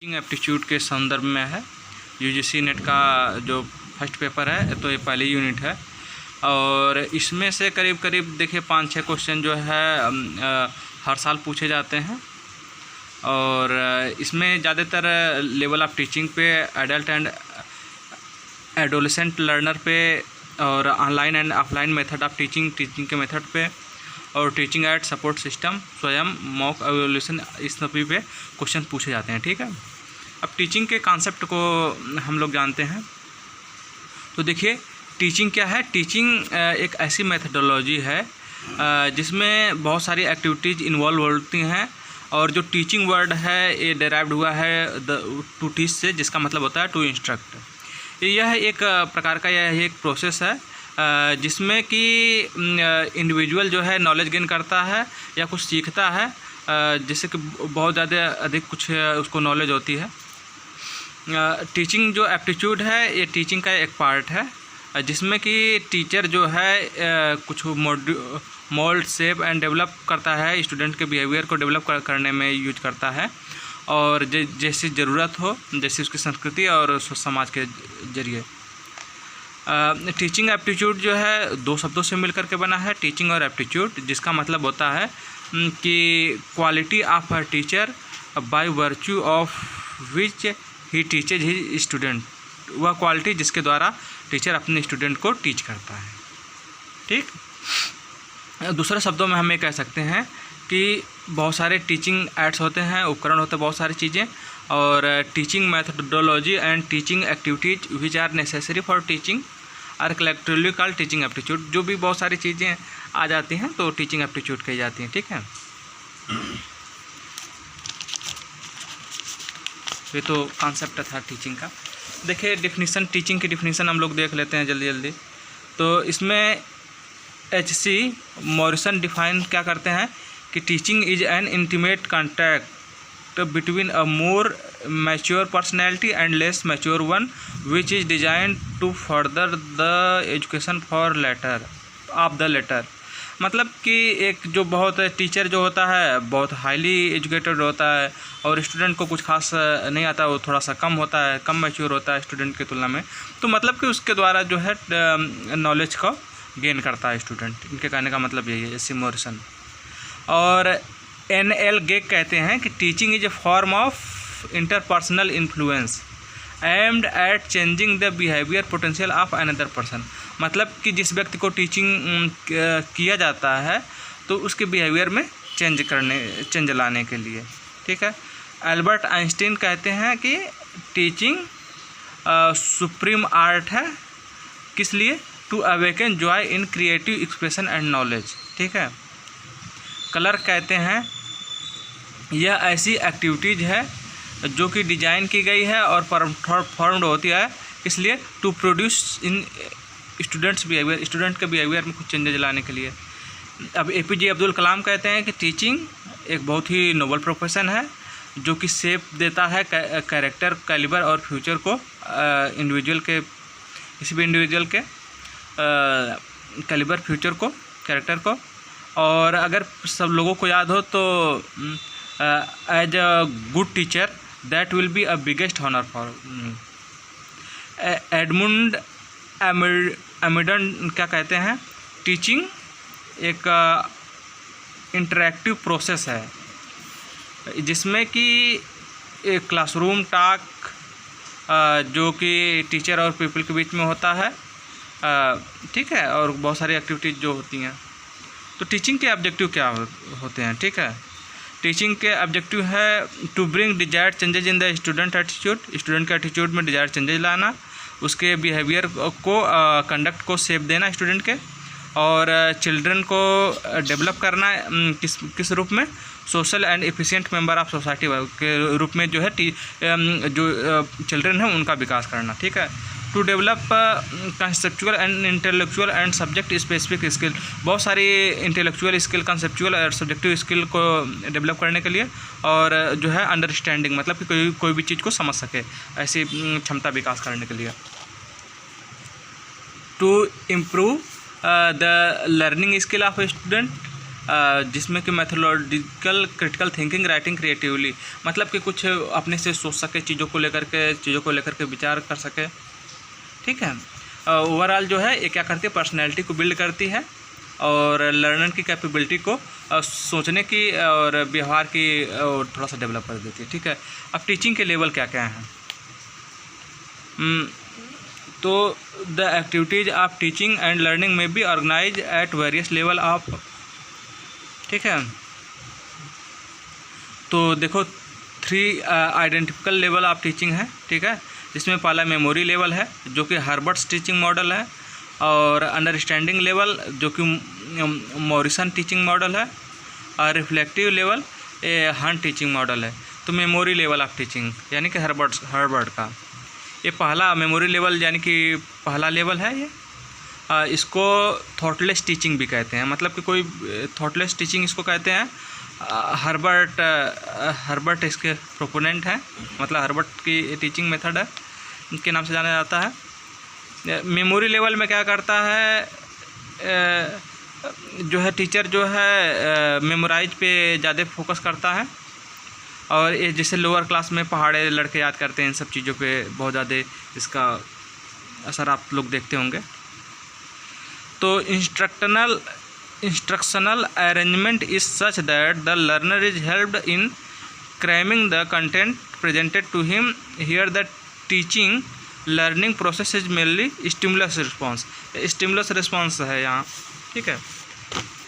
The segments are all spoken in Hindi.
टीचिंग एप्टीट्यूड के संदर्भ में है। यूजीसी नेट का जो फर्स्ट पेपर है तो ये पहली यूनिट है और इसमें से करीब करीब देखिए 5-6 क्वेश्चन जो है हर साल पूछे जाते हैं और इसमें ज़्यादातर लेवल ऑफ टीचिंग पे, एडल्ट एंड एडोलेसेंट लर्नर पे और online and offline method of teaching के मेथड पे और टीचिंग एड सपोर्ट सिस्टम, स्वयं, मॉक एवोल्यूशन, इस सभी पे क्वेश्चन पूछे जाते हैं। ठीक है, अब टीचिंग के कॉन्सेप्ट को हम लोग जानते हैं। तो देखिए टीचिंग क्या है। टीचिंग एक ऐसी मेथडोलॉजी है जिसमें बहुत सारी एक्टिविटीज़ इन्वॉल्व होती हैं और जो टीचिंग वर्ड है ये डिराइव्ड हुआ है टू टीच से, जिसका मतलब होता है टू इंस्ट्रक्ट। यह एक प्रकार का यह एक प्रोसेस है जिसमें कि इंडिविजुअल जो है नॉलेज गेन करता है या कुछ सीखता है जिससे कि बहुत ज़्यादा अधिक कुछ उसको नॉलेज होती है। टीचिंग जो एप्टीट्यूड है ये टीचिंग का एक पार्ट है जिसमें कि टीचर जो है कुछ मोल्ड, शेप एंड डेवलप करता है, स्टूडेंट के बिहेवियर को डेवलप करने में यूज करता है और जैसी ज़रूरत हो, जैसी उसकी संस्कृति और समाज के जरिए। टीचिंग एप्टीट्यूड जो है दो शब्दों से मिलकर के बना है, टीचिंग और एप्टीट्यूड, जिसका मतलब होता है कि quality of a teacher by virtue of which he teaches he student, वह क्वालिटी जिसके द्वारा टीचर अपने स्टूडेंट को टीच करता है। ठीक, दूसरे शब्दों में हम ये कह सकते हैं कि बहुत सारे टीचिंग एड्स होते हैं, उपकरण होते हैं, बहुत सारी चीज़ें, और teaching methodology and teaching activities which are necessary for teaching are collectively called teaching aptitude. जो भी बहुत सारी चीज़ें आ जाती हैं तो टीचिंग एप्टीट्यूड कही जाती हैं। ठीक है, ये तो कॉन्सेप्ट था टीचिंग का। देखिए डिफिनीसन, टीचिंग की डिफिनीसन हम लोग देख लेते हैं जल्दी जल्दी। तो इसमें H.C. मॉरिसन डिफाइन क्या करते हैं कि teaching is an intimate contact between a more mature personality and less mature one which is design to further the education for latter of the latter. मतलब कि एक जो बहुत टीचर जो होता है बहुत हाईली एजुकेटेड होता है और स्टूडेंट को कुछ खास नहीं आता, वो थोड़ा सा कम होता है, कम मैच्योर होता है स्टूडेंट की तुलना में, तो मतलब कि उसके द्वारा जो है नॉलेज को गेन करता है स्टूडेंट। इनके कहने का मतलब यही है, H.C. मॉरिसन। और N.L. गेग कहते हैं कि teaching is a form of interpersonal influence aimed at changing the behaviour potential of another person. मतलब कि जिस व्यक्ति को टीचिंग किया जाता है तो उसके बिहेवियर में चेंज लाने के लिए। ठीक है, एल्बर्ट आइंस्टीन कहते हैं कि टीचिंग सुप्रीम आर्ट है, किस लिए? To awaken joy in creative expression and knowledge. ठीक है, क्लर्क कहते हैं यह ऐसी एक्टिविटीज़ है जो कि डिजाइन की गई है और फॉर्म्ड होती है, इसलिए to produce in students behaviour, student के बिहेवियर में कुछ चेंजेज लाने के लिए। अब APJ अब्दुल कलाम कहते हैं कि टीचिंग एक बहुत ही नोबल प्रोफेशन है जो कि शेप देता है कैरेक्टर, कैलिबर और फ्यूचर को इंडिविजुअल के, किसी भी इंडिविजुअल के कैलिबर, फ्यूचर को, कैरेक्टर को। और अगर सब लोगों को याद हो तो as a good teacher that will be a biggest honour for. Edmund Amidon क्या कहते हैं, टीचिंग एक इंटरैक्टिव प्रोसेस है जिसमें कि एक क्लासरूम टॉक जो कि टीचर और पीपल के बीच में होता है। ठीक है, और बहुत सारी एक्टिविटीज़ जो होती हैं। तो टीचिंग के ऑब्जेक्टिव क्या होते हैं? ठीक है, टीचिंग के ऑब्जेक्टिव है to bring desired changes in the student attitude, student के एटीट्यूड में डिजायर्ड चेंजेज लाना, उसके बिहेवियर को, कंडक्ट को शेप देना स्टूडेंट के, और चिल्ड्रन को डेवलप करना किस रूप में? Social and efficient member of society के रूप में जो है जो चिल्ड्रन है उनका विकास करना। ठीक है, to develop conceptual and intellectual and subject specific skill, बहुत सारी इंटेलेक्चुअल स्किल, कंसेप्चुअल और सब्जेक्टिव स्किल को डेवलप करने के लिए, और जो है अंडरस्टैंडिंग, मतलब कि कोई भी चीज़ को समझ सके, ऐसी क्षमता विकास करने के लिए। To improve the learning skill of student, जिसमें कि methodological critical thinking, writing creatively, मतलब कि कुछ अपने से सोच सके, चीज़ों को लेकर के विचार कर सके। ठीक है, ओवरऑल जो है ये क्या करती है, पर्सनैलिटी को बिल्ड करती है और लर्नर की कैपेबिलिटी को सोचने की और व्यवहार की थोड़ा सा डेवलप कर देती है। ठीक है, अब टीचिंग के लेवल क्या क्या हैं। तो the activities of teaching and learning में be organise at various level of. ठीक है, तो देखो 3 आइडेंटिफिकल लेवल ऑफ टीचिंग है। ठीक है, जिसमें पहला मेमोरी लेवल है जो कि हर्बर्ट्स टीचिंग मॉडल है, और अंडरस्टैंडिंग लेवल जो कि मॉरिसन टीचिंग मॉडल है, और reflective level Hunt teaching model है। तो मेमोरी लेवल ऑफ टीचिंग यानी कि हर्बर्ट का ये पहला मेमोरी लेवल यानी कि पहला लेवल है ये। इसको थॉटलेस टीचिंग भी कहते हैं, मतलब कि कोई थॉटलेस टीचिंग इसको कहते हैं। हर्बर्ट इसके प्रोपोनेंट हैं, मतलब हर्बर्ट की टीचिंग मेथड है के नाम से जाना जाता है। मेमोरी लेवल में क्या करता है, जो है टीचर जो है मेमोराइज पे ज़्यादा फोकस करता है, और ये जैसे लोअर क्लास में पहाड़े लड़के याद करते हैं, इन सब चीज़ों पे बहुत ज़्यादा इसका असर आप लोग देखते होंगे। तो instructional arrangement is such that the learner is helped in cramming the content presented to him. Here the teaching learning process is mainly stimulus response है यहाँ। ठीक है,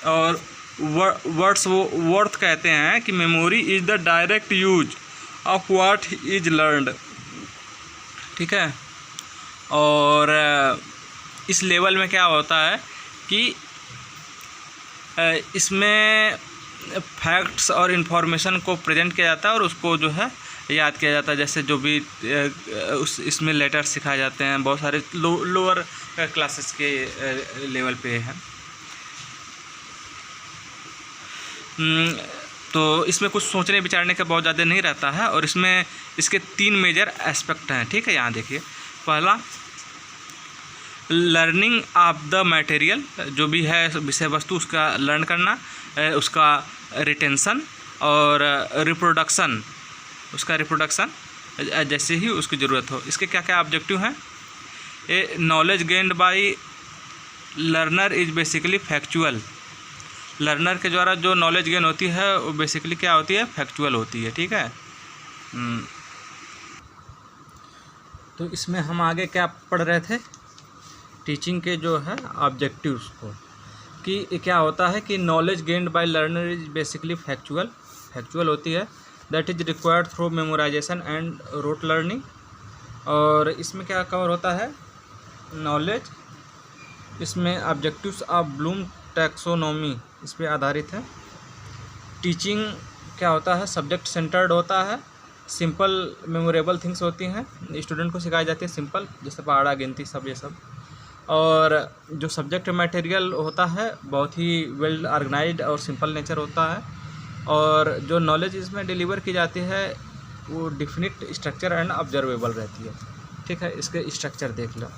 और वर्ड्सवर्थ कहते हैं कि memory is the direct use of what is learned. ठीक है, और इस लेवल में क्या होता है कि इसमें फैक्ट्स और इन्फॉर्मेशन को प्रेजेंट किया जाता है और उसको जो है याद किया जाता है। जैसे जो भी इसमें लेटर सिखाए जाते हैं, बहुत सारे लोअर क्लासेस के लेवल पे है। तो इसमें कुछ सोचने विचारने का बहुत ज़्यादा नहीं रहता है, और इसमें इसके 3 मेजर एस्पेक्ट हैं। ठीक है, यहाँ देखिए, पहला लर्निंग ऑफ द मटेरियल, जो भी है विषय वस्तु उसका लर्न करना, उसका रिटेंशन और रिप्रोडक्शन, उसका रिप्रोडक्शन जैसे ही उसकी ज़रूरत हो। इसके क्या क्या ऑब्जेक्टिव हैं। ए knowledge gained by learner is basically factual. Learner के द्वारा जो नॉलेज गेन होती है वो बेसिकली क्या होती है, फैक्चुअल होती है। ठीक है, तो इसमें हम आगे क्या पढ़ रहे थे, टीचिंग के जो है ऑब्जेक्टिव्स को, कि क्या होता है कि knowledge gained by learner is basically factual होती है, that is required through memorisation and rote learning. और इसमें क्या कवर होता है, नॉलेज, इसमें ऑब्जेक्टिव्स ऑफ ब्लूम टैक्सोनॉमी इस पर आधारित है। टीचिंग क्या होता है, सब्जेक्ट सेंटर्ड होता है, सिंपल मेमोरेबल थिंग्स होती हैं, स्टूडेंट को सिखाई जाती है सिंपल, जैसे पहाड़ा गिनती सब ये सब। और जो सब्जेक्ट मटेरियल होता है बहुत ही वेल ऑर्गेनाइज्ड और सिंपल नेचर होता है, और जो नॉलेज इसमें डिलीवर की जाती है वो डिफिनिट स्ट्रक्चर एंड ऑब्जर्वेबल रहती है। ठीक है, इसके स्ट्रक्चर देख लो।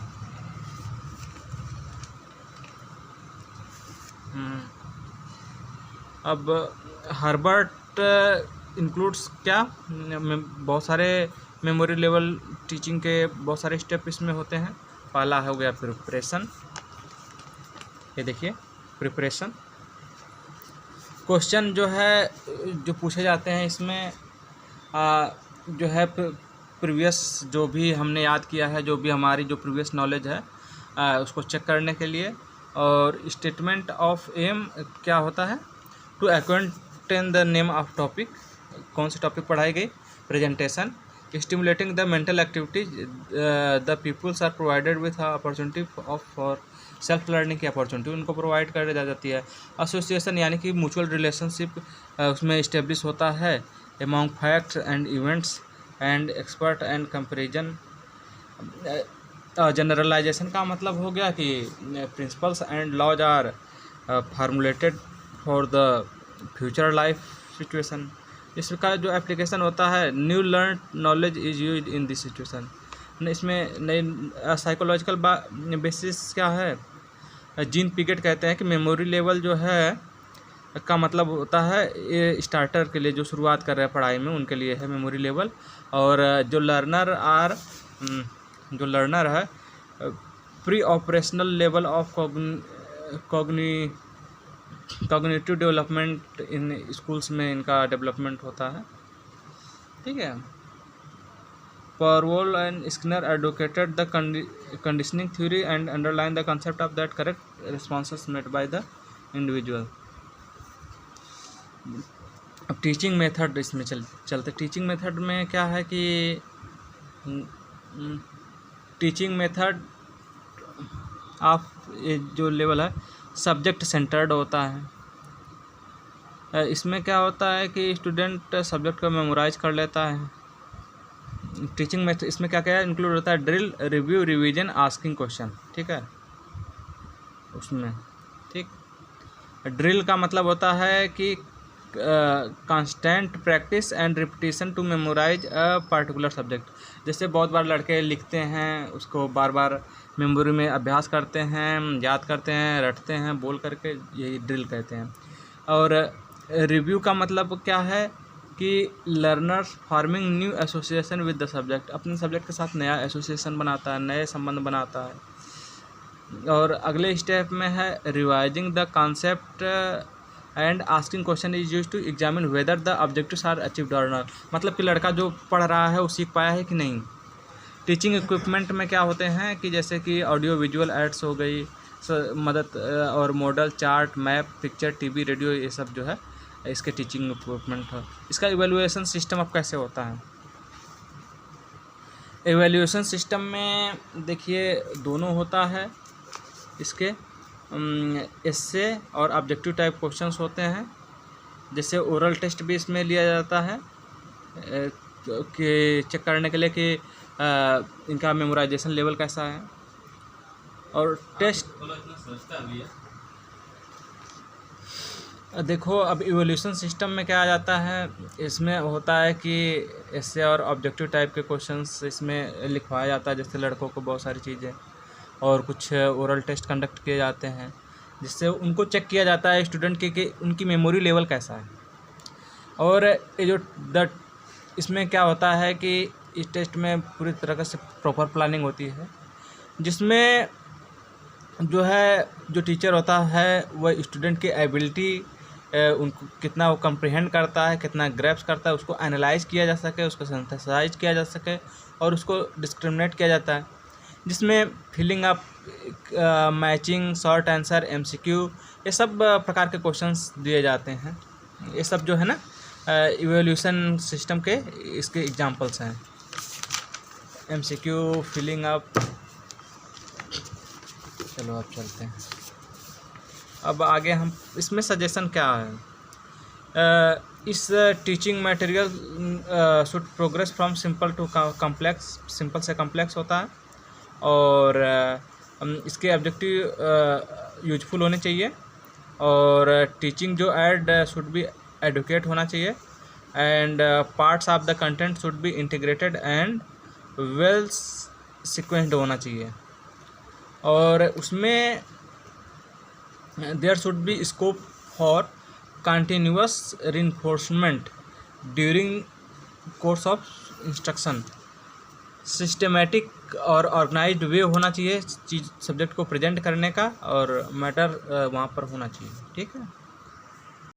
अब हर्बर्ट इंक्लूड्स क्या, बहुत सारे मेमोरी लेवल टीचिंग के बहुत सारे स्टेप इसमें होते हैं। पहला हो गया प्रिपरेशन, ये देखिए प्रिपरेशन। क्वेश्चन जो है जो पूछे जाते हैं इसमें जो है प्रीवियस जो भी हमने याद किया है, जो भी हमारी जो प्रीवियस नॉलेज है उसको चेक करने के लिए। और स्टेटमेंट ऑफ एम क्या होता है, to acquaint the name of topic, कौन सी टॉपिक पढ़ाई गई, presentation. Stimulating the mental activities, the pupils are provided with opportunity of for self learning की अपॉर्चुनिटी उनको प्रोवाइड कर जा जाती है। एसोसिएशन यानी कि म्यूचुअल रिलेशनशिप उसमें इस्टेब्लिश होता है among facts and events and expert and comparison. Generalization का मतलब हो गया कि principles and laws are formulated for the future life situation. इसका जो एप्लीकेशन होता है, new learn knowledge is used in this situation. इसमें नई साइकोलॉजिकल बेसिस क्या है, जीन पिगेट कहते हैं कि मेमोरी लेवल जो है का मतलब होता है ये स्टार्टर के लिए, जो शुरुआत कर रहे हैं पढ़ाई में उनके लिए है मेमोरी लेवल। और जो लर्नर है pre operational level of cognitive development in schools में इनका डेवलपमेंट होता है। ठीक है। Parvol and Skinner advocated the conditioning theory and underlined the concept of that correct responses made by the individual। अब टीचिंग मेथड इसमें चलते। टीचिंग मेथड में क्या है कि टीचिंग मेथड ऑफ ये जो लेवल है सब्जेक्ट सेंटर्ड होता है। इसमें क्या होता है कि स्टूडेंट सब्जेक्ट को मेमोराइज कर लेता है। टीचिंग मेथड इसमें क्या क्या इंक्लूड होता है, drill, review, revision, asking question. ठीक है उसमें। ठीक, ड्रिल का मतलब होता है कि constant practice and repetition to memorize a particular subject. जैसे बहुत बार लड़के लिखते हैं, उसको बार बार मेमोरी में अभ्यास करते हैं, याद करते हैं, रटते हैं बोल करके, यही ड्रिल कहते हैं। और रिव्यू का मतलब क्या है कि learner farming new association with the subject, अपने सब्जेक्ट के साथ नया एसोसिएशन बनाता है, नए संबंध बनाता है। और अगले स्टेप में है revising the concept and asking question is use to examine whether the objectives are achieved और नॉट। मतलब कि लड़का जो पढ़ रहा है वो सीख पाया है कि नहीं। टीचिंग इक्विपमेंट में क्या होते हैं कि जैसे कि ऑडियो विजुअल एड्स हो गई, मदद और model, chart, map, picture, TV, radio, ये सब जो है इसके टीचिंग इक्विपमेंट है। इसका इवैल्यूएशन सिस्टम अब कैसे होता है। इवैल्यूएशन सिस्टम में देखिए दोनों होता है। इसके एस्से और ऑब्जेक्टिव टाइप क्वेश्चंस होते हैं। जैसे ओरल टेस्ट भी इसमें लिया जाता है कि चेक करने के लिए कि इनका मेमोराइजेशन लेवल कैसा है। और टेस्ट देखो, अब इवोल्यूशन सिस्टम में क्या आ जाता है, इसमें होता है कि एस्से और ऑब्जेक्टिव टाइप के क्वेश्चंस इसमें लिखवाया जाता है। जैसे लड़कों को बहुत सारी चीज़ें और कुछ ओरल टेस्ट कंडक्ट किए जाते हैं, जिससे उनको चेक किया जाता है स्टूडेंट के कि उनकी मेमोरी लेवल कैसा है। और ये जो इसमें क्या होता है कि इस टेस्ट में पूरी तरह से प्रॉपर प्लानिंग होती है, जिसमें जो टीचर होता है वह स्टूडेंट की एबिलिटी उनको कितना वो कंप्रीहेंड करता है, कितना ग्रैप्स करता है, उसको एनालाइज किया जा सके, उसको सिंथेसाइज किया जा सके और उसको डिस्क्रिमिनेट किया जाता है। जिसमें filling up, matching, short answer, MCQ, ये सब प्रकार के क्वेश्चंस दिए जाते हैं। ये सब जो है ना इवैल्यूएशन सिस्टम के इसके एग्जांपल्स हैं। MCQ, filling up. चलो अब चलते हैं। अब आगे हम इसमें सजेशन क्या है। इस teaching material should progress from simple to complex, simple से कॉम्प्लेक्स होता है। और इसके ऑब्जेक्टिव यूजफुल होने चाहिए। और टीचिंग जो ऐड शुड बी एडुकेट होना चाहिए। And parts of the content should be integrated and well sequenced होना चाहिए। और उसमें there should be scope for continuous reinforcement during course of instruction. Systematic और ऑर्गेनाइज्ड वे होना चाहिए चीज़ सब्जेक्ट को प्रेजेंट करने का, और मैटर वहाँ पर होना चाहिए। ठीक है।